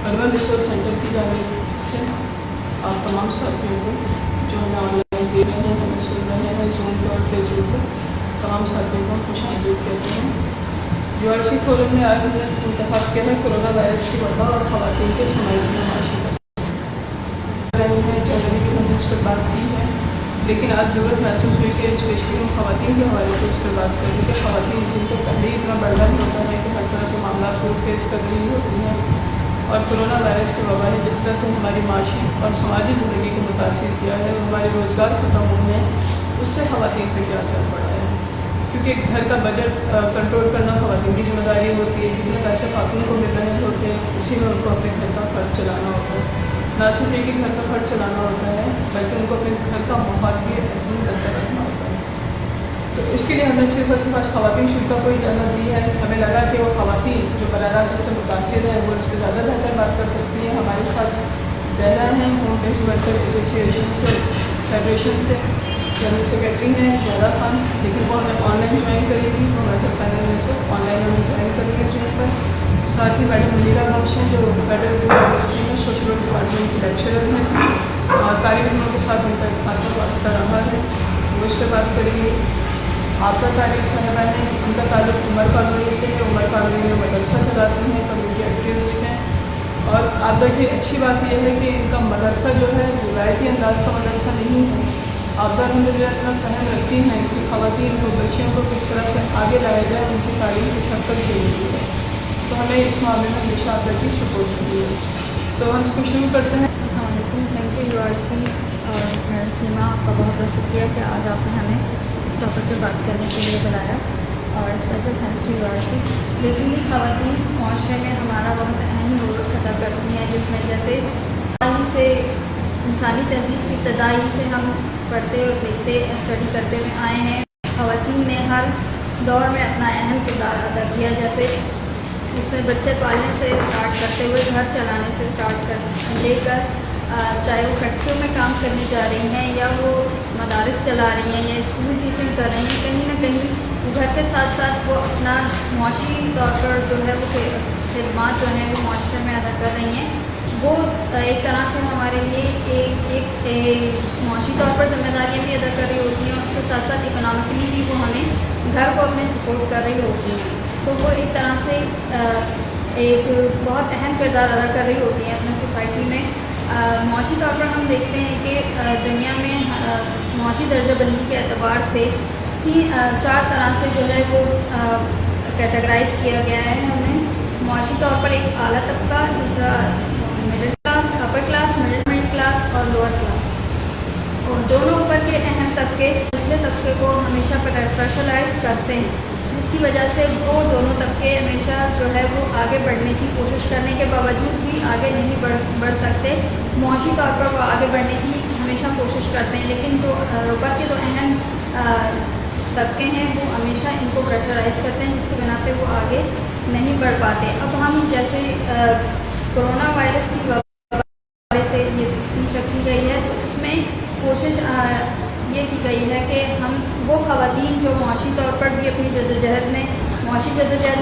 Urban resource centre की जानिब से आप तमाम साथियों को जो हमें ऑनलाइन देख रहे हैं, हमें सुन रहे हैं जूम पर और फेसबुक पर, तमाम साथियों को खुश आमदीद कहते हैं। यूआरसी फोरम में आज हमने इंतखाब किया है कोरोना वायरस की वबा और ख़वातीन के समाजी माशी रहे हैं। जनवरी में हमने इस पर बात की है, लेकिन आज ज़रूरत महसूस हुई कि स्पेशली हम ख़वातीन के हवाले से इस पर बात करें कि ख़वातीन जिनको पहले ही इतना बर्डन होता है कि हर तरह के मामला को फेस कर रही होती हैं, और कोरोना वायरस की वबा ने जिस तरह से हमारी माशी और समाजी ज़िंदगी को मुतासिर किया है, हमारे रोज़गार खत्म हुए हैं, उससे ख़वातीन पर क्या असर पड़ा है। क्योंकि घर का बजट कंट्रोल करना ख़वातीन की जिम्मेदारी होती है। जितने पैसे खातून को मिल रहे होते हैं उसी में उनको अपने घर का खर्च चलाना होता है। ना सिर्फ एक ही घर का खर्च चलाना होता है, बल्कि उनको अपने घर का माहौल भी ऐसे ही बेहतर रखना होता है। तो इसके लिए हमने सिर्फ और सिर्फ आज ख़वातीन शुरू का कोई जहमत दी है। हमें लगा कि वो ख़वातीन जो बराह रास्त इससे मुतासिर हैं वो इस पर ज़्यादा बेहतर बात कर सकती हैं। हमारे साथ ज़हरा हैं होम बेस्ड वर्कर एसोसिएशन से, फेडरेशन से, जनरल सेक्रेटरी हैं ज़हरा खान, लेकिन वो हमें ऑनलाइन ज्वाइन करेगी। तो हमारे साथ पैनल में से ऑनलाइन हमें ज्वाइन करेंगे जूम पर। साथ ही मैडम मुनीरा बख्श हैं जो फेडरल यूनिवर्सिटी में सोशल वर्क डिपार्टमेंट की लेक्चरर हैं, और तालिब इल्मों के साथ उनका एक खासा वास्ता रहा है, वो इस पर बात करेंगे। आपका तालिब साहबा है, उनका ताल्लुक उमर कॉलोनी से है। उमर कॉलोनी में मदरसा चलाती हैं, कम्युनिटी एक्टिविस्ट हैं। और आप देखिए अच्छी बात यह है कि इनका मदरसा जो है रिवायती अंदाज का मदरसा नहीं है। आप अलहमदिल्ला इतना फहम रखती हैं कि ख़वातीन को, बच्चियों को किस तरह से आगे लाया जाए, उनकी तालीम किस हद तक ज़रूरी है। तो हमें इस मामले में हमेशा आप की सपोर्ट चाहिए। तो हम इसको शुरू करते हैं। अस्सलाम वालेकुम। थैंक यू यूआरसी और मैडम सीमा, आपका बहुत बहुत शुक्रिया कि आज आपने हमें इस टॉपिक पर बात करने के लिए बुलाया, और स्पेशल थैंक्स टू यूआरसी। बेसिकली ख़वातीन माशरे में हमारा बहुत अहम रोल अदा करती हैं, जिसमें जैसे से इंसानी तहज़ीब की इब्तदाई से हम पढ़ते और देखते स्टडी करते हुए आए हैं। ख़वातीन ने हर दौर में अपना अहम किरदार अदा किया, जैसे इसमें बच्चे पालने से स्टार्ट करते हुए घर चलाने से स्टार्ट कर लेकर चाहे वो फैक्ट्रियों में काम करने जा रही हैं या वो मदारिस चला रही हैं या स्कूल टीचिंग कर रही हैं, कहीं ना कहीं वो घर के साथ साथ वो अपना मुआशी तौर पर जो है वो खिदमात जो हैं वो मुआशरे में अदा कर रही हैं। वो एक तरह से हमारे लिए एक मुआशी तौर पर जिम्मेदारियाँ भी अदा कर रही होती हैं, और उसके साथ साथ इकोनॉमिकली भी वो हमें घर को अपने सपोर्ट कर रही होती हैं। तो वो एक तरह से एक बहुत अहम किरदार अदा कर रही होती हैं अपने सोसाइटी में। मुआशी तौर पर हम देखते हैं कि दुनिया में मुआशी दर्जाबंदी के एतबार से ही 4 तरह से जो है वो कैटेगराइज किया गया है हमें। मुआशी तौर पर एक आला तबका, दूसरा middle class, upper class, middle class और लोअर क्लास। और दोनों ऊपर के अहम तबके पिछले तबके को हमेशा प्रेशराइज करते हैं, जिसकी वजह से वो दोनों तबके हमेशा जो है वो आगे बढ़ने की कोशिश करने के बावजूद भी आगे नहीं बढ़ सकते। मुआशी तौर पर वो आगे बढ़ने की हमेशा कोशिश करते हैं, लेकिन जो ऊपर के 2 अहम तबके हैं वो हमेशा इनको प्रेशराइज करते हैं, जिसकी बिना पे वो आगे नहीं बढ़ पाते। अब हम जैसे कोरोना वायरस की वबा से ये स्पीच रखी गई है, तो इसमें कोशिश ये की गई है कि हम वो ख़वातीन जो मुआशी तौर पर भी अपनी जद्दोजहद में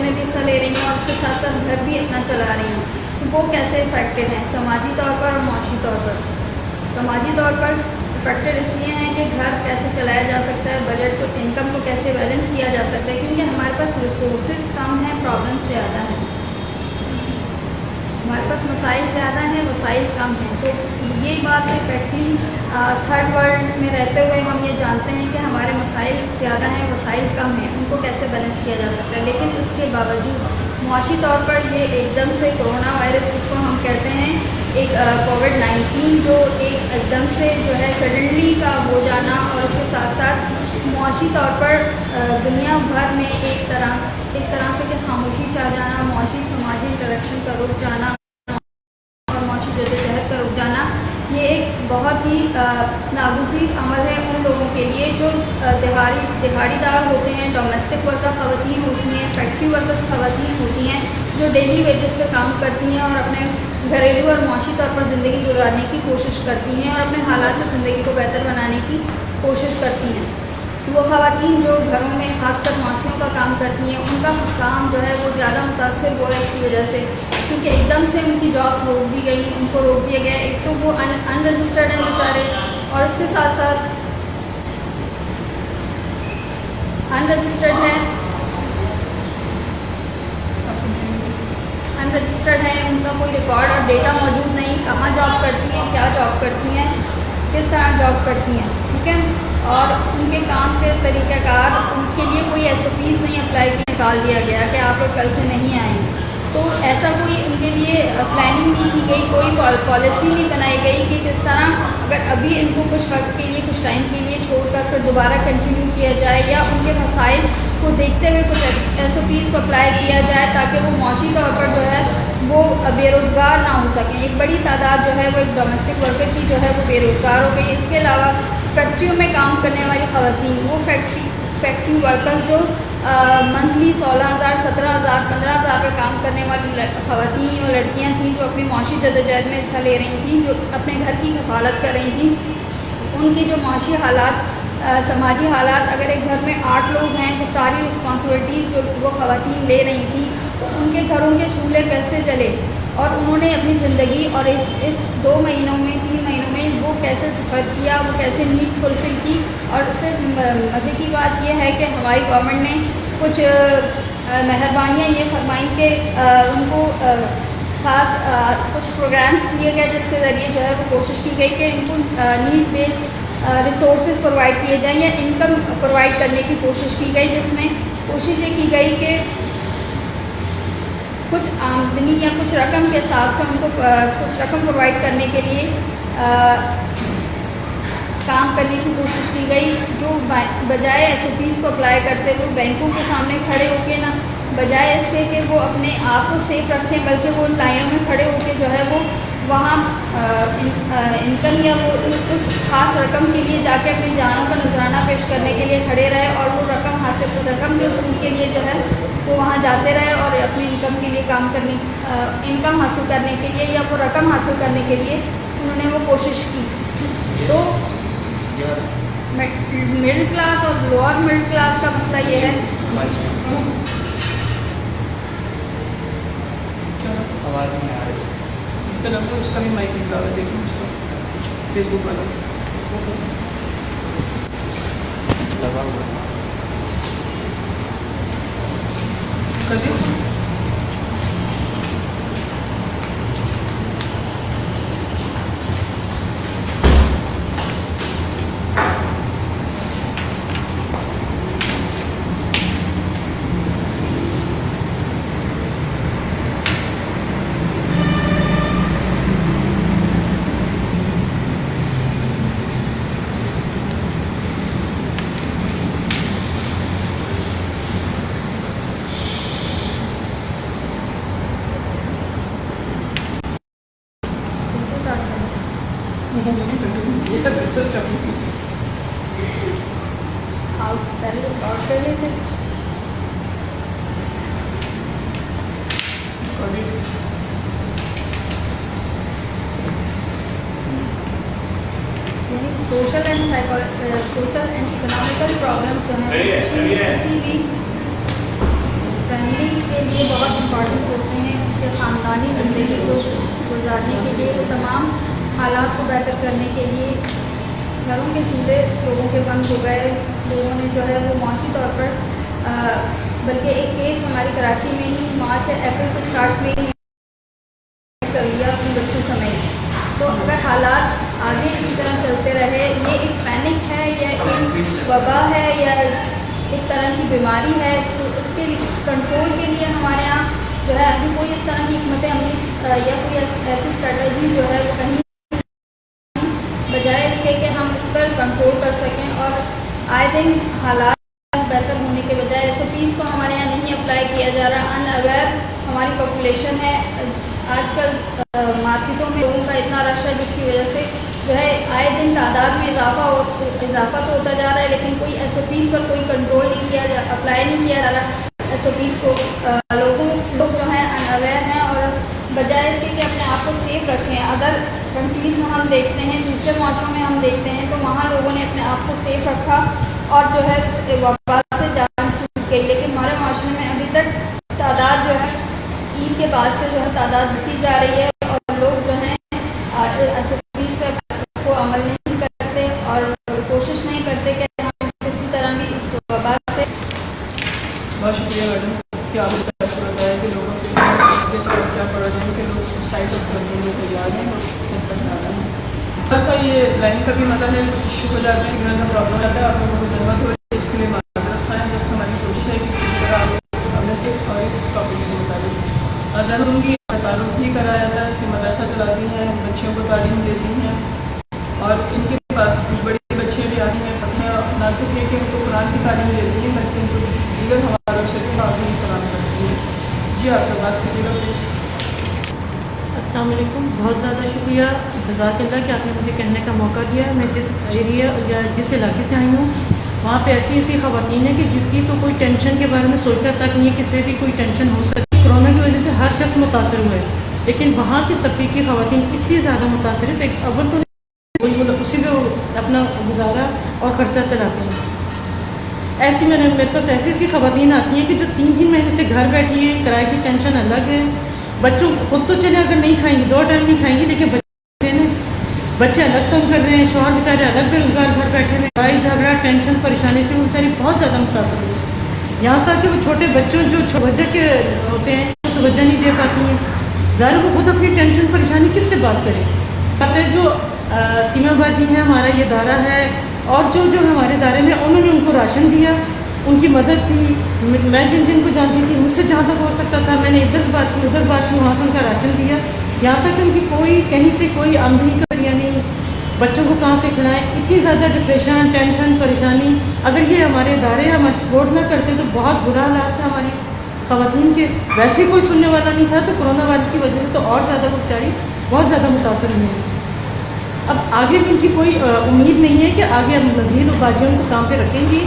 भी हिस्सा ले रही हैं और उसके साथ साथ घर भी अपना चला रही हैं, तो वो कैसे इफेक्टेड हैं समाजी तौर पर और मुआशी तौर पर। समाजी तौर पर इफेक्टेड इसलिए हैं कि घर कैसे चलाया जा सकता है, बजट को, इनकम को कैसे बैलेंस किया जा सकता है, क्योंकि हमारे पास रिसोर्सेज कम हैं, प्रॉब्लम्स ज़्यादा हैं। हमारे पास मसाइल ज़्यादा हैं, वसाइल कम हैं। तो ये बात इफेक्टली थर्ड वर्ल्ड में रहते हुए हम ये जानते हैं कि हमारे मसाइल ज़्यादा हैं, वसाइल कम हैं, उनको कैसे बैलेंस किया जा सकता है। लेकिन उसके बावजूद मुआशी तौर पर ये एकदम से कोरोना वायरस, जिसको हम कहते हैं एक कोविड-19, जो एकदम से जो है सडनली का हो जाना, और उसके साथ साथ मुआशी तौर पर दुनिया भर में एक तरह से कि खामोशी छा जाना, मुआशी समाजी इंटरेक्शन का रुक जाना और मुआशी जद्दोजहद का रुक जाना, ये एक बहुत ही नागुज़ीर अमल है उन लोगों के लिए जो दिहाड़ीदार होते हैं, डोमेस्टिक वर्कर ख़वातीन होती हैं, फैक्ट्री वर्कर्स ख़वातीन होती हैं, जो डेली वेजेस पे काम करती हैं और अपने घरेलू और मुआशी तौर पर ज़िंदगी गुजारने की कोशिश करती हैं और अपने हालात से ज़िंदगी को बेहतर बनाने की कोशिश करती हैं। वो ख़वातीन जो घरों में ख़ासकर मासियों का काम करती हैं, उनका काम जो है वो ज़्यादा मुतासर हुआ है इसकी वजह से کیونکہ ایک دم سے ان کی جابس روک دی گئی، ان کو روک دیا گیا. ایک تو وہ انرجسٹرڈ ہیں بیچارے، اور اس کے ساتھ ساتھ انرجسٹرڈ ہیں، ان کا کوئی ریکارڈ اور ڈیٹا موجود نہیں، کہاں جاب کرتی ہیں، کیا جاب کرتی ہیں، کس طرح جاب کرتی ہیں. ٹھیک ہے. اور ان کے کام کے طریقہ کار، ان کے لیے کوئی ایس او پیز نہیں اپلائی کی نکال دیا گیا کہ آپ لوگ کل سے نہیں آئیں. تو ایسا کوئی ان کے لیے پلاننگ نہیں کی گئی، کوئی پالیسی نہیں بنائی گئی کہ کس طرح اگر ابھی ان کو کچھ وقت کے لیے، کچھ ٹائم کے لیے چھوڑ کر پھر دوبارہ کنٹینیو کیا جائے، یا ان کے مسائل کو دیکھتے ہوئے کچھ ایس او پیز کو اپلائی کیا جائے تاکہ وہ معاشی طور پر جو ہے وہ بے روزگار نہ ہو سکیں. ایک بڑی تعداد جو ہے وہ ایک ڈومیسٹک ورکر کی جو ہے وہ بے روزگار ہو گئی. اس کے علاوہ فیکٹریوں میں کام کرنے والی خواتین، وہ فیکٹری ورکرز جو منتھلی 16,000 17,000 15,000 پہ کام کرنے والی خواتین اور لڑکیاں تھیں، جو اپنی معاشی جدوجہد میں حصہ لے رہی تھیں، جو اپنے گھر کی کفالت کر رہی تھیں، ان کی جو معاشی حالات، سماجی حالات، اگر ایک گھر میں 8 لوگ ہیں تو ساری رسپانسبلٹیز جو وہ خواتین لے رہی تھیں، تو ان کے گھروں کے چولہے کیسے جلے، اور انہوں نے اپنی زندگی اور اس 2 مہینوں میں 3 مہینوں میں وہ کیسے سفر کیا، وہ کیسے نیڈس فلفل کی. اور اس سے مزے کی بات یہ ہے کہ ہماری گورنمنٹ نے کچھ مہربانیاں یہ فرمائیں کہ ان کو خاص کچھ پروگرامس دیے گئے، جس کے ذریعے جو ہے وہ کوشش کی گئی کہ ان کو نیڈ بیسڈ ریسورسز پرووائڈ کیے جائیں یا انکم پرووائڈ کرنے کی کوشش کی گئی، جس میں کوشش یہ کی گئی کہ کچھ آمدنی یا کچھ رقم کے حساب سے ان کو کچھ رقم پرووائڈ کرنے کے لیے کام کرنے کی کوشش کی گئی. جو بجائے ایس او پیز کو اپلائی کرتے ہوئے بینکوں کے سامنے کھڑے ہو کے، نہ بجائے اس کے کہ وہ اپنے آپ کو سیف رکھیں، بلکہ وہ لائنوں میں کھڑے ہو کے جو ہے وہ وہاں انکم یا وہ اس خاص رقم کے لیے جا کے اپنی جانوں کا نذرانہ پیش کرنے کے لیے کھڑے رہے، اور وہ رقم جو ان کے لیے جو ہے وہ وہاں جاتے رہے اور اپنی انکم کے لیے انکم حاصل کرنے کے لیے یا وہ رقم حاصل کرنے کے لیے انہوں نے وہ کوشش کی. تو مڈل کلاس اور لوور مڈل کلاس کا مسئلہ یہ ہے. آواز نہیں آ رہی. اس کا بھی مائک نکلا ہوا ہے، دیکھیں اس کا فیس بک والا لگا ہوا ہے. کر دیا. پہلے ریکارڈ کر لیتے. سوشل اینڈ اکنامیکل پرابلمس جو ہیں کسی بھی فیملی کے لیے بہت امپورٹنٹ ہوتے ہیں. اس کے خاندانی زندگی کو گزارنے کے لیے، وہ تمام حالات کو بہتر کرنے کے لیے گھروں کے چولہے لوگوں کے بند ہو گئے. لوگوں نے جو ہے وہ معاشی طور پر بلکہ ایک کیس ہماری کراچی میں ہی مارچ اپریل کے اسٹارٹ میں ہی کر لیا اپنے بچوں سمیت. تو اگر حالات آگے اسی طرح چلتے رہے، یہ ایک پینک ہے یا ایک وبا ہے یا ایک طرح کی بیماری ہے، تو اس کے کنٹرول کے لیے ہمارے یہاں جو ہے ابھی کوئی اس طرح کی حکمت عملی یا کوئی ایسی اسٹریٹجی جو ہے وہ کہیں بجائے اس کے کہ ہم اس پر کنٹرول کر سکیں. اور آئی تھنک حالات بہتر ہونے کے بجائے ایس او پیز کو ہمارے یہاں نہیں اپلائی کیا جا رہا. ان اویئر ہماری پاپولیشن ہے. آج کل مارکیٹوں میں لوگوں کا اتنا رش ہے جس کی وجہ سے جو ہے آئے دن تعداد میں اضافہ تو ہوتا جا رہا ہے، لیکن کوئی ایس او پیز پر کوئی کنٹرول نہیں کیا اپلائی نہیں کیا جا رہا ایس او پیز کو. لوگ جو ہیں ان اویئر ہیں، اور بجائے اس کے کہ اپنے آپ کو سیف رکھیں. اگر کنٹریز میں ہم دیکھتے ہیں، دوسرے معاشروں میں ہم دیکھتے ہیں تو وہاں لوگوں نے اپنے آپ کو سیف رکھا اور جو ہے اس وبا سے جان چھوٹ گئی. لیکن ہمارے معاشرے میں ابھی تک تعداد جو ہے عید کے بعد سے جو ہے تعداد उन के लोग सुसाइड करने में तैयार हैं और सिर पर डाला है। थोड़ा सा ये लाइन का भी मतलब है, कुछ इशू हो जाते हैं, इतना प्रॉब्लम आता है, आप लोगों को जरूरत हो रही है, इसके लिए माजरत खाएँ। जस्ट हमारी कोशिश है कि किसी तरह आप अपने से और इस टॉपिक से मुताबिक अजहर उनकी तारुफ भी कराया था कि मदरसा चलाती हैं, बच्चियों को तालीम देती हैं और इनके पास कुछ बड़ी बच्चियाँ भी आती हैं, अपने ना सिर्फ ये कि उनको कुरान की तालीम देती हैं बल्कि उनको दीगर हवालों से भी भी फराम करती हैं। जी आप तो बात कीजिएगा प्लीज़। अस्सलाम वालेकुम, बहुत ज़्यादा शुक्रिया जज़ाकल्लाह कि आपने मुझे कहने का मौका दिया। मैं जिस एरिया या जिस इलाके से आई हूँ वहाँ पे ऐसी ऐसी ख़वातीन हैं कि जिसकी तो कोई टेंशन के बारे में सोचता तक नहीं है, किसी भी कोई टेंशन हो सकती। कोरोना की वजह से हर शख्स मुतासर हुआ है, लेकिन वहाँ के तबके की ख़वातीन इसलिए ज़्यादा मुतासर है। अव्वल तो उसी में अपना गुजारा और ख़र्चा चलाते हैं। ऐसी मेरे पास ऐसी ऐसी ख़वातीन आती हैं कि जो 3-3 महीने से घर बैठी है, किराए की टेंशन अलग है, बच्चों खुद तो चले अगर नहीं खाएंगी, 2 टाइम नहीं खाएंगी, लेकिन बच्चे अलग तंग कर रहे हैं, शौहर बेचारे अलग बेरोजगार घर बैठे हुए, लड़ाई झगड़ा टेंशन परेशानी से वो बेचारी बहुत ज़्यादा मुतासर हुई है। यहाँ तक कि वो छोटे बच्चों जो तवज्जो के होते हैं वो तवज्जो नहीं दे पाती हैं। ज़ाहिर वो खुद अपनी टेंशन परेशानी किस से बात करें। जो सीमा बाजी हैं, हमारा ये दायरा है, और जो हमारे दायरे में उन्होंने उनको राशन दिया, उनकी मदद की। मैं जिनको जानती थी, मुझसे जहाँ तक हो सकता था मैंने इधर बात की उधर बात की, वहाँ से उनका राशन दिया। यहाँ तक कि उनकी कोई कहीं से कोई आमदनी का यानी बच्चों को कहाँ से खिलाएं, इतनी ज़्यादा डिप्रेशन टेंशन परेशानी। अगर ये हमारे इदारे हमारे सपोर्ट ना करते तो बहुत बुरा हालात था हमारी ख़वातीन के। वैसे ही कोई सुनने वाला नहीं था, तो कोरोना वायरस की वजह से तो और ज़्यादा बेचारी बहुत ज़्यादा मुतासर हुई है। अब आगे भी उनकी कोई उम्मीद नहीं है कि आगे हम मज़ीद बाजियों को काम पे रखेंगी।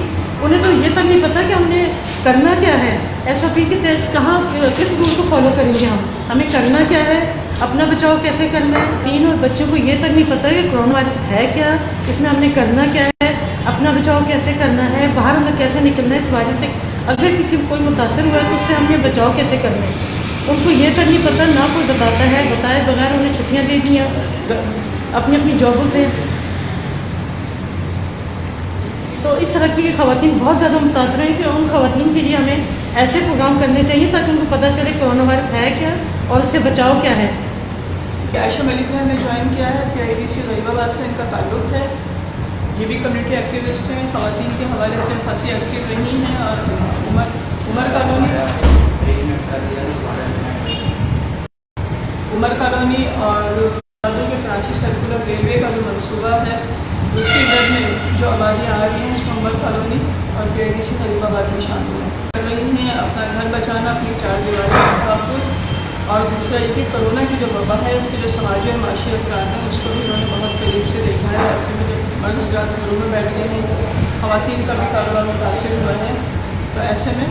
उन्हें तो ये तक नहीं पता कि हमने करना क्या है, SOP के तहत कहाँ किस रूल को फॉलो करेंगे, हमें करना क्या है, अपना बचाव कैसे करना है। तीन और बच्चों को ये तक नहीं पता कि कोरोना वायरस है क्या, इसमें हमने करना क्या है, अपना बचाव कैसे करना है, बाहर अंदर कैसे निकलना है इस वायरस से। अगर किसी को कोई मुतासर हुआ है तो उससे हमने बचाव कैसे करना है, उनको ये तक नहीं पता। ना कोई बताता है, बताए बगैर उन्हें छुट्टियाँ दे दी अपनी अपनी जॉबों से। तो इस तरह की ख़वातीन बहुत ज़्यादा मुतासर हैं कि उन ख़वातीन के लिए हमें ऐसे प्रोग्राम करने चाहिए ताकि उनको पता चले कोरोना वायरस है क्या और उससे बचाव क्या है। आयशा मलिक ने हमें ज्वाइन किया है, PIDC गरीबाबाद से इनका ताल्लुक़ है। ये भी कम्युनिटी एक्टिविस्ट हैं, ख़वातीन के हवाले से खासी एक्टिव रही हैं। और उमर कॉलोनी और के कराची सर्कुलर रेलवे का जो मनसूबा है उसके जद में जो आबादियाँ आ रही हैं उसमें उमर कॉलोनी और PIDC गरीबाबाद में शामिल हैं। कर रही हैं अपना घर बचाना, अपनी 4 दीवारी का तहफ़्फ़ुज़। और दूसरा ये कि कोरोना की जो वबा है उसके जो समाजी और माशी असरात हैं उसको भी उन्होंने बहुत करीब से देखा है। ऐसे में जब मर्द हज़रात घरों में बैठे हैं, ख़वातीन का भी कारोबार मुतासिर हुआ है, तो ऐसे में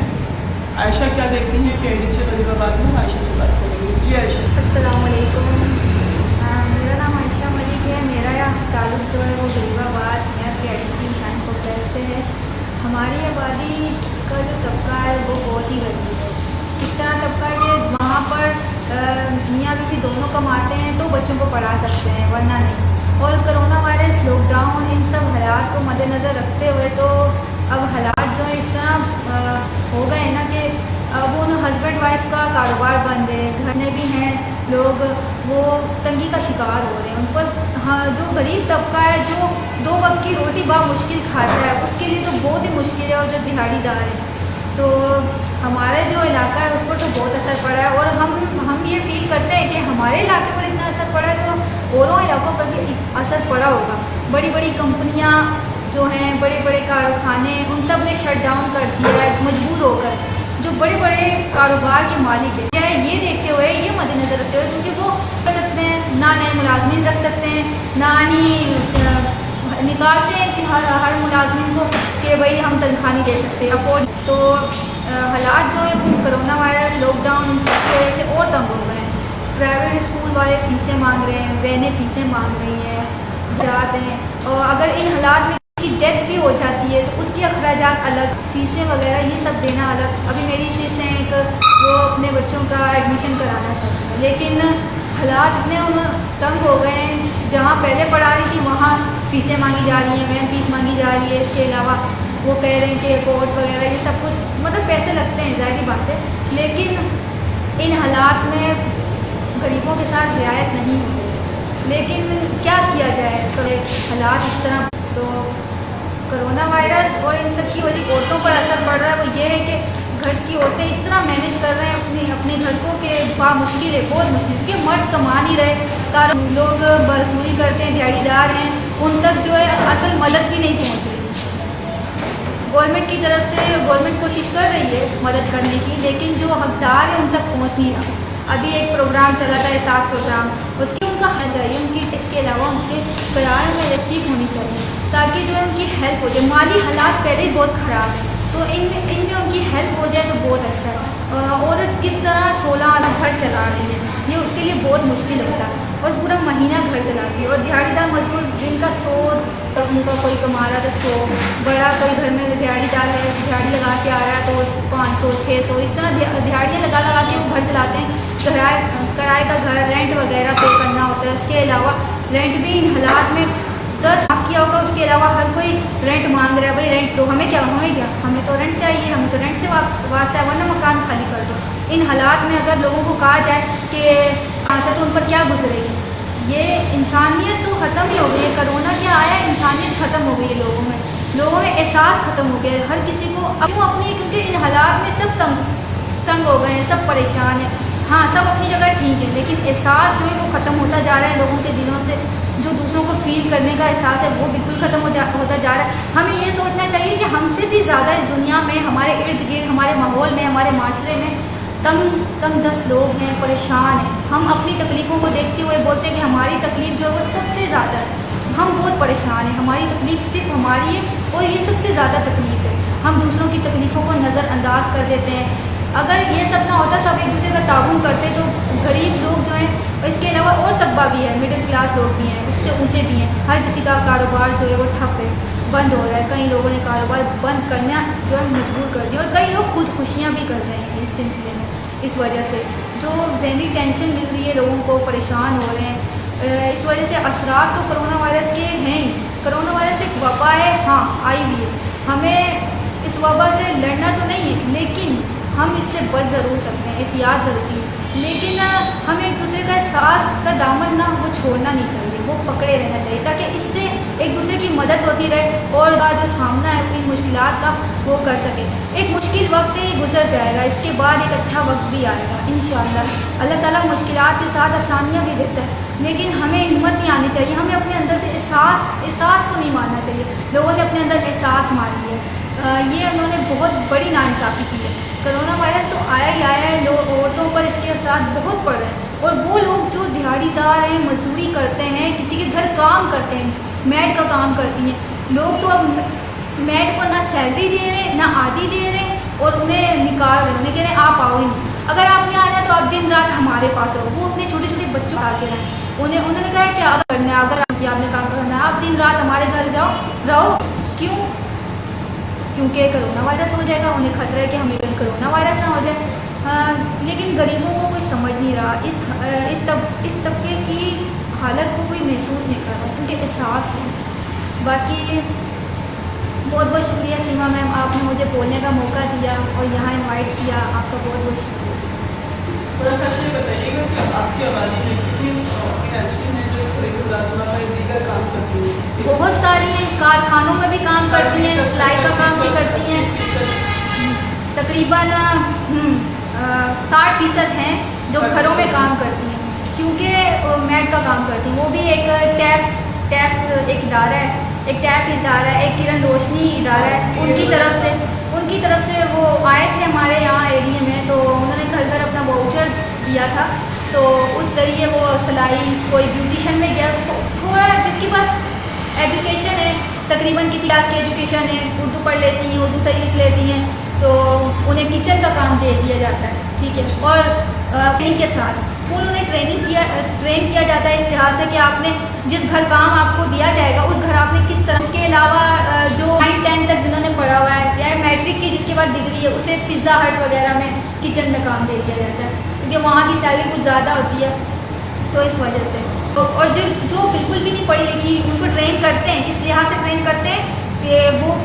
आयशा क्या देखती हैं PIDC गरीबाबाद में, आयशा से बात करेंगे। जी आयशा। अस्सलाम वालेकुम, मेरा नाम आयशा मलिक है। मेरा यहाँ ताल्लुक़ जो है वो गरीबाबाद या PIDC इंसान कॉम्प्लेक्स से है। हमारी आबादी का जो तबका है वो बहुत ही गरीब है। इस तरह तबका है कि वहाँ पर मियाँ बीवी दोनों कमाते हैं तो बच्चों को पढ़ा सकते हैं, वरना नहीं। और कोरोना वायरस, लॉकडाउन, इन सब हालात को मद्देनज़र रखते हुए तो अब हालात जो है इस तरह हो गए ना कि अब उन हस्बैंड वाइफ का कारोबार बंद है, घर में भी हैं लोग, वो तंगी का शिकार हो रहे हैं। उन पर हाँ, जो गरीब तबका है जो 2 वक्त की रोटी मुश्किल खाता है, उसके लिए तो बहुत ही मुश्किल है। और जो दिहाड़ीदार है, तो हमारे जो इलाका है उस पर तो बहुत असर पड़ा है। और हम ये फील करते हैं कि हमारे इलाके पर इतना असर पड़ा है तो औरों इलाकों पर भी असर पड़ा होगा। बड़ी बड़ी कंपनियां जो हैं, बड़े बड़े कारखाने, उन सब ने शट डाउन कर दिया है मजबूर होकर। जो बड़े बड़े कारोबार के मालिक हैं, क्या ये देखते हुए, ये मद्देनज़र रखते हुए, क्योंकि वो कर सकते हैं ना, नए मुलाजमीन रख सकते हैं ना, निकालते हैं कि हर मुलाजमीन को कि भाई हम तनख्वाह नहीं दे सकते अफोर्ड। तो हालात जो है वो कोरोना वायरस, लॉकडाउन, इन सब की वजह से और तंग हो गए हैं। प्राइवेट स्कूल वाले फ़ीसें मांग रहे हैं, बहनें फ़ीसें मांग रही हैं, जाते हैं। और अगर इन हालात में की डेथ भी हो जाती है तो उसकी अखराजात अलग, फ़ीसें वगैरह ये सब देना अलग। अभी मेरी सिस हैं एक, वो अपने बच्चों का एडमिशन कराना चाहती है, लेकिन हालात इतने तंग हो गए हैं, जहाँ पहले पढ़ा रही थी वहाँ फ़ीसें मांगी जा रही हैं, वैन फ़ीस मांगी जा रही है। इसके अलावा वो कह रहे हैं कि कोर्स वगैरह ये सब कुछ मतलब पैसे लगते हैं, ज़ाहिर बात है। लेकिन इन हालात में गरीबों के साथ रियायत नहीं होती, लेकिन क्या किया जाए, तो हालात इस तरह। तो कोरोना वायरस और इन सब की वजह औरतों पर असर पड़ रहा है, वो ये है कि घर की औरतें इस तरह मैनेज कर रहे हैं अपने घर को कि मुश्किल है, बहुत मुश्किल, क्योंकि मर्द कमा नहीं रहे, लोग मजदूरी करते हैं, दिहाड़ीदार हैं, उन तक जो है असल मदद भी नहीं पहुँच रही। गवर्नमेंट की तरफ से गवर्नमेंट कोशिश कर रही है मदद करने की, लेकिन जो हकदार है उन तक पहुँच नहीं रहा। अभी एक प्रोग्राम चला था, एहसास प्रोग्राम, उसकी उनका हल चाहिए, उनकी इसके अलावा उनके किराए में रसीद होनी चाहिए, ताकि जो है उनकी हेल्प हो जाए। माली हालात पहले ही बहुत ख़राब है, तो इनमें उनकी हेल्प हो जाए तो बहुत अच्छा है। और किस तरह 16 आना घर चला रही है, ये उसके लिए बहुत मुश्किल होता है, और पूरा महीना घर चलाती है। और दिहाड़ीदार मजदूर जिनका 100, उनका कोई कमा रहा था 100, बड़ा कोई घर में दिहाड़ीदार है, दिहाड़ी लगा के आ रहा है तो 500 600, इस तरह दिहाड़ियाँ लगा के वो घर चलाते हैं। किराए का घर, रेंट वगैरह पे करना होता है। इसके अलावा रेंट भी इन हालात में 10 माफ़ किया होगा, उसके अलावा हर कोई रेंट मांग रहा है, भाई रेंट दो, हमें क्या, हमें तो रेंट चाहिए, हमें तो रेंट से वास्ता है, वरना मकान खाली कर दो। इन हालात में अगर लोगों को कहा जाए कि यहाँ से तो उन पर क्या गुजरेगी, ये इंसानियत तो ख़त्म ही हो गई है। कोरोना क्या आया, इंसानियत ख़त्म हो गई है लोगों में एहसास ख़त्म हो गया है हर किसी को अपनी, क्योंकि इन हालात में सब तंग हो गए हैं, सब परेशान हैं। हाँ, सब अपनी जगह ठीक है, लेकिन एहसास जो है वो ख़त्म होता जा रहा है लोगों के दिलों से। जो दूसरों को फील करने का एहसास है वो बिल्कुल ख़त्म होता जा रहा है। हमें ये सोचना चाहिए कि हमसे भी ज़्यादा इस दुनिया में, हमारे इर्द गिर्द, हमारे माहौल में, हमारे माशरे में तंग 10 लोग हैं, परेशान हैं। हम अपनी तकलीफ़ों को देखते हुए बोलते हैं कि हमारी तकलीफ़ जो है वो सबसे ज़्यादा है, हम बहुत परेशान हैं, हमारी तकलीफ़ सिर्फ हमारी है और ये सबसे ज़्यादा तकलीफ़ है। हम दूसरों की तकलीफ़ों को नज़रअंदाज कर देते हैं। अगर ये सब ना होता, सब एक दूसरे का ताउन करते, तो गरीब लोग जो हैं, और इसके अलावा और तबका भी है, मिडिल क्लास लोग भी हैं, उससे ऊंचे भी हैं, हर किसी का कारोबार जो है वो ठप है, बंद हो रहा है। कई लोगों ने कारोबार बंद करना जो है मजबूर कर दिया, और कई लोग खुदकुशियाँ भी कर रहे हैं इस सिलसिले में। इस वजह से जो ज़हनी टेंशन मिल रही है लोगों को, परेशान हो रहे हैं। इस वजह से असरात तो कोरोना वायरस के हैं ही। कोरोना वायरस एक वबा है, हाँ आई भी है, हमें इस वबा से लड़ना तो नहीं है, लेकिन हम इससे बच ज़रूर सकते हैं, एहतियात ज़रूरी है। लेकिन हमें एक दूसरे का एहसास का दामन ना वो छोड़ना नहीं चाहिए, वो पकड़े रहना चाहिए, ताकि इससे एक दूसरे की मदद होती रहे और जो सामना है इन मुश्किलात का वो कर सके। एक मुश्किल वक्त गुजर जाएगा, इसके बाद एक अच्छा वक्त भी आएगा इंशाअल्लाह। अल्लाह ताला मुश्किलात के साथ आसानियाँ भी देता है, लेकिन हमें हिम्मत नहीं आनी चाहिए, हमें अपने अंदर से एहसास को नहीं मारना चाहिए। लोगों ने अपने अंदर एहसास मार लिया, ये उन्होंने बहुत बड़ी नाइंसाफ़ी की है। कोरोना वायरस तो आया ही आया है, लोग औरतों पर इसके असर बहुत पड़ रहे हैं, और वो लोग जो दिहाड़ीदार हैं, मजदूरी करते हैं, किसी के घर काम करते हैं, मैड का काम करती हैं, लोग तो अब मैड को ना सैलरी दे रहे हैं, ना आधी दे रहे हैं, और उन्हें निकाल रहे हैं, उन्हें कह रहे हैं आप आओ ही नहीं, अगर आपने आना है तो आप दिन रात हमारे पास रहो। वो अपने छोटे छोटे बच्चों को के रहे हैं, उन्होंने कहा कि अब करना है, अगर आपने काम करना है आप दिन रात हमारे घर रहो। क्यों? क्योंकि कोरोना वायरस हो जाएगा, उन्हें खतरा है कि हमें कहीं कोरोना वायरस ना हो जाए। लेकिन गरीबों को कोई समझ नहीं रहा, इस तबके की हालत को कोई महसूस नहीं कर रहा, क्योंकि एहसास है। बाकी बहुत बहुत शुक्रिया सीमा मैम, आपने मुझे बोलने का मौका दिया और यहाँ इनवाइट किया, आपका बहुत बहुत शुक्रिया। थोड़ा सा ये बताइएगा कि आपकी आबादी में कितनी ऐसी हैं जो मुलाजमत का दीगर काम करती हैं? बहुत सारी हैं, कारखानों में भी काम करती हैं, सिलाई का काम भी करती हैं। तकरीबन 60% हैं जो घरों में काम करती हैं, क्योंकि मैड का काम करती हैं। वो भी एक टैफ एक इदारा है, एक किरण रोशनी इदारा है, उनकी तरफ से वो आए थे हमारे यहाँ एरिया में, तो उन्होंने घर घर अपना वाउचर दिया था, तो उस ज़रिए वो सिलाई, कोई ब्यूटिशन में गया, थोड़ा जिसके पास एजुकेशन है, तकरीबन किसी क्लास की एजुकेशन है, उर्दू पढ़ लेती हैं, उर्दू सही लिख लेती हैं, तो उन्हें किचन का काम दे दिया जाता है, ठीक है। और इनके साथ फुल उन्हें ट्रेन किया जाता है इस लिहाज से कि आपने जिस घर काम आपको दिया जाएगा उस घर आपने किस तरह। इसके अलावा जो 9-10 तक जिन्होंने पढ़ा हुआ है या मैट्रिक की जिसके बाद डिग्री है, उसे पिज़्ज़ा हट वगैरह में किचन में काम दे दिया जाता है, क्योंकि वहाँ की सैलरी कुछ ज़्यादा होती है, तो इस वजह से। और जो बिल्कुल भी नहीं पढ़ी लिखी, उनको ट्रेन करते हैं, इस लिहाज से ट्रेन करते हैं कि वो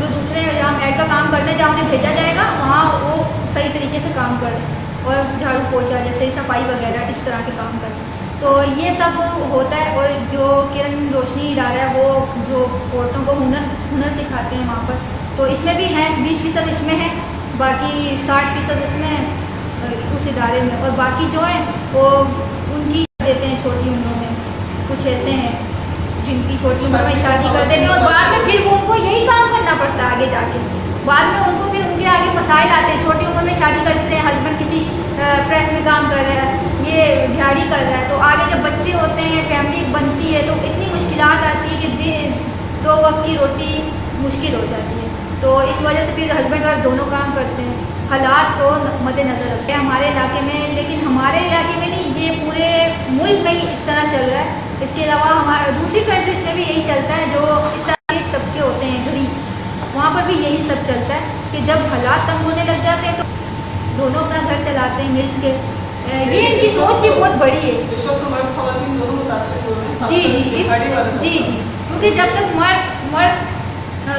जो दूसरे जहाँ मैट का काम करने जहाँ उन्हें भेजा जाएगा वहाँ वो सही तरीके से काम कर और झाड़ू पोछा जैसे सफाई वगैरह इस तरह के काम करें। तो ये सब होता है। और जो किरण रोशनी इदारा है वो जो औरतों को हुनर सिखाते हैं वहाँ पर, तो इसमें भी हैं 20% इसमें है, बाकी 60% इसमें है उस इदारे में। और बाकी जो है वो उनकी देते हैं छोटी उम्र में, कुछ ऐसे हैं जिनकी छोटी उम्र में शादी कर देते हैं और बाद में फिर वो उनको यही काम करना पड़ता है आगे जाके। बाद में उनको फिर उनके आगे मसाइल आते हैं। छोटी उम्र में शादी कर देते हैं, हस्बैंड किसी प्रेस में काम कर रहा है, ये दिहाड़ी कर रहा है, तो आगे जब बच्चे होते हैं, फैमिली बनती है, तो इतनी मुश्किलात आती है कि दो वक्त की रोटी मुश्किल हो जाती है। तो इस वजह से फिर हस्बैंड वाइफ दोनों काम करते हैं। हालात को मद्देनज़र रखते हैं हमारे इलाके में, लेकिन हमारे इलाके में नहीं, ये पूरे मुल्क में ही इस तरह चल रहा है। इसके अलावा हमारे दूसरी कंट्रीज में भी यही चलता है, जो इस तरह के तबके होते हैं गरीब, वहाँ पर भी यही सब चलता है कि जब हालात तंग होने लग जाते हैं तो दोनों अपना घर चलाते हैं मिल के। ये इनकी सोच भी बहुत बड़ी है। इस वक्त हमारे ख़वातीन दोनों मुतासिर हो रहे हैं। जी, क्योंकि जब तक मर्द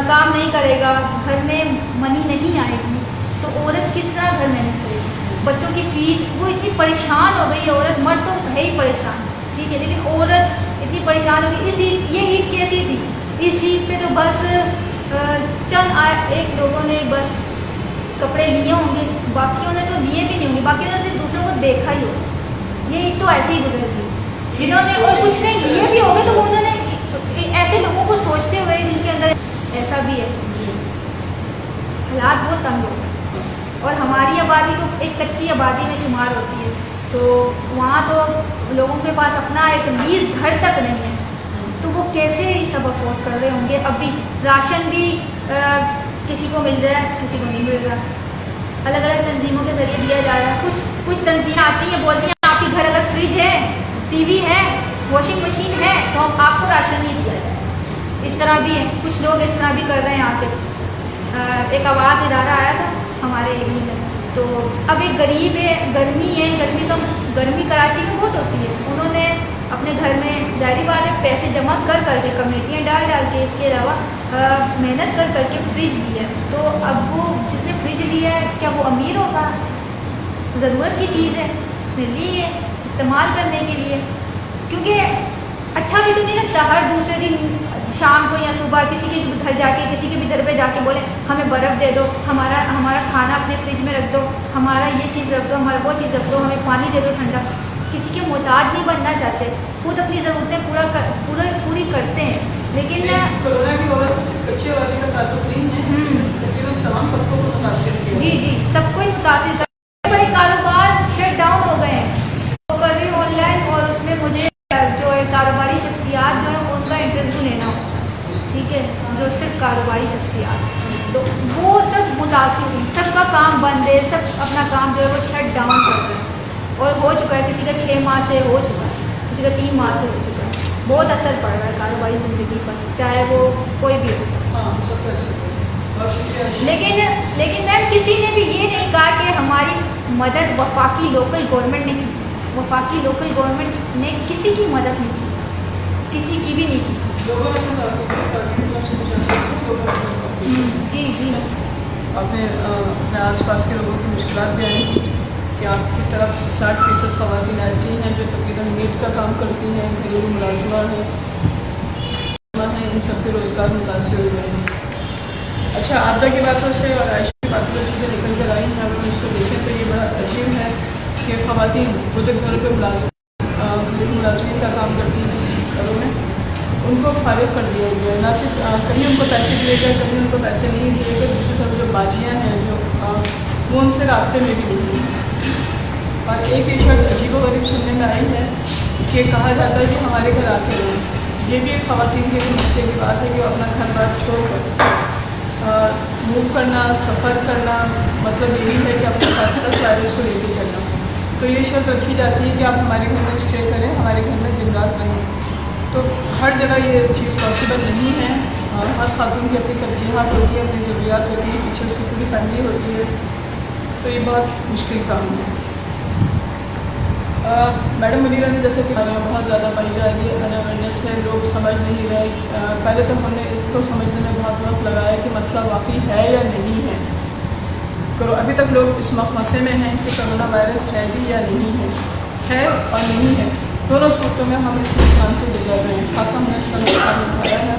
काम नहीं करेगा, घर में मनी नहीं आएगी, तो औरत किस तरह घर मैनेज करेगी? बच्चों की फीस, वो इतनी परेशान हो गई है औरत। मर्द तो है ही परेशान, ठीक है, लेकिन औरत इतनी परेशान हो गई। ये ईद कैसी थी? इस ईद पे तो बस एक लोगों ने बस कपड़े लिए होंगे, बाकियों ने तो लिए भी नहीं होंगे, बाकियों ने सिर्फ दूसरों को देखा ही होगा। ये ईद तो ऐसे ही गुजर गई। जिन्होंने और कुछ नहीं लिए भी होंगे तो उन्होंने ऐसे लोगों को सोचते हुए जिनके अंदर ऐसा भी है, हालात बहुत तंग हो गए। और हमारी आबादी तो एक कच्ची आबादी में शुमार होती है, तो वहाँ तो लोगों के पास अपना एक लीज घर तक नहीं है, तो वो कैसे ये सब अफोर्ड कर रहे होंगे। अभी राशन भी किसी को मिल रहा है, किसी को नहीं मिल रहा, अलग अलग तंजीमों के ज़रिए दिया जा रहा है। कुछ तंजीमें आती हैं, बोलती हैं आपके घर अगर फ्रिज है, टीवी है, वॉशिंग मशीन है, तो हम आपको राशन नहीं दिया जाए। इस तरह भी है, कुछ लोग इस तरह भी कर रहे हैं आके। एक आवाज़ इदारा आया था हमारे एरिया में, तो अब एक गरीब है, गर्मी है, गर्मी कराची में बहुत होती है, उन्होंने अपने घर में ज़ाहिर बात है पैसे जमा कर करके, कमेटियाँ डाल के, इसके अलावा मेहनत कर करके फ्रिज लिया। तो अब वो जिसने फ्रिज लिया है, क्या वो अमीर होगा? ज़रूरत की चीज़ है, उसने ली है इस्तेमाल करने के लिए, क्योंकि अच्छा भी तो नहीं लगता हर दूसरे दिन शाम को या सुबह किसी के घर जाके, किसी के भी घर पे जाके बोले हमें बर्फ़ दे दो, हमारा खाना अपने फ्रिज में रख दो, हमारा ये चीज़ रख दो, हमारा वो चीज़ रख दो, हमें पानी दे दो ठंडा। किसी के मोहताज नहीं बनना चाहते, खुद अपनी ज़रूरतें पूरी करते हैं। लेकिन कोरोना की वजह से सिर्फ कच्चे वाले का ताल्लुक नहीं है, तकरीबन तमाम तबकों को मुतासिर किया। जी, सबको ही मुतासिर। बड़े कारोबार शट डाउन हो गए हैं, तो कर रही ऑनलाइन, और उसमें मुझे जो है कारोबारी शख्सियात जो है उनका इंटरव्यू लेना होता है, ठीक है, जो सिर्फ कारोबारी शख्सियात, तो वो सब मुतासिर हुई, सबका काम बंद है, सब अपना काम जो है वो शट डाउन कर रहे हैं। और हो चुका है, किसी का 6 माह से हो चुका है, किसी का 3 माह से हो चुका है। बहुत असर पड़ रहा है कारोबारी ज़िंदगी पर, चाहे वो कोई भी हो। लेकिन मैम किसी ने भी ये नहीं कहा कि हमारी मदद वफाकी लोकल गवर्नमेंट ने की। वफाकी लोकल गवर्नमेंट ने किसी की मदद नहीं की, किसी की भी नहीं की। जी अपने आसपास के लोगों की मुश्किलात भी आई कि आपकी तरफ 60% ख़वातीन ऐसी हैं जो तकरीबन मीट का काम करती हैं, घरेलू मुलाजिमा हैं, इन सब के रोज़गार मुतासिर हुए हैं। अच्छा, आपदा की बातों से और आयशा की बातों से चीज़ें निकल कर आई हैं, अगर इसको देखें तो ये बड़ा अजीब है कि ख़वातीन वो जो घरों पर मुलाजमीन का काम करती हैं किसी घरों में, उनको फारिग कर दिया गया है। ना सिर्फ कहीं उनको पैसे दिए गए, कहीं उनको पैसे नहीं दिए गए, दूसरी तरफ जो बाजियाँ हैं जो वो उनसे रास्ते में भी नहीं हैं। और एक ही शर्त अजीब व गरीब सुनने में आई है कि कहा जाता है कि हमारे घर आके रहें। ये भी एक ख़वातीन के मसले की बात है कि वो अपना घर बार छोड़ कर मूव करना, सफ़र करना, मतलब यही है कि अपने साथ वायरस को लेके चलना। तो ये शर्त रखी जाती है कि आप हमारे घर में स्टे करें, हमारे घर में दिन रात रहें। तो हर जगह ये चीज़ पॉसिबल नहीं है, और हर खातून की अपनी तरजीहात होती है, अपनी ज़रूरियात होती है, पीछे उसकी पूरी फैमिली होती है, तो ये बहुत मुश्किल काम है। मैडम मुनीरा ने जैसे कि बहुत ज़्यादा पाई जा रही है, अवेयरनेस है, लोग समझ नहीं रहे। पहले तो हमने इसको समझने में बहुत वक्त लगाया कि मसला वाकई है या नहीं है, کرو. ابھی تک لوگ اس مخمصے میں ہیں کہ کرونا وائرس ہے بھی یا نہیں ہے اور نہیں ہے. دونوں صورتوں میں ہم اس نقصان سے گزر رہے ہیں. خاصا ہم نے اس کا نقصان اٹھایا ہے.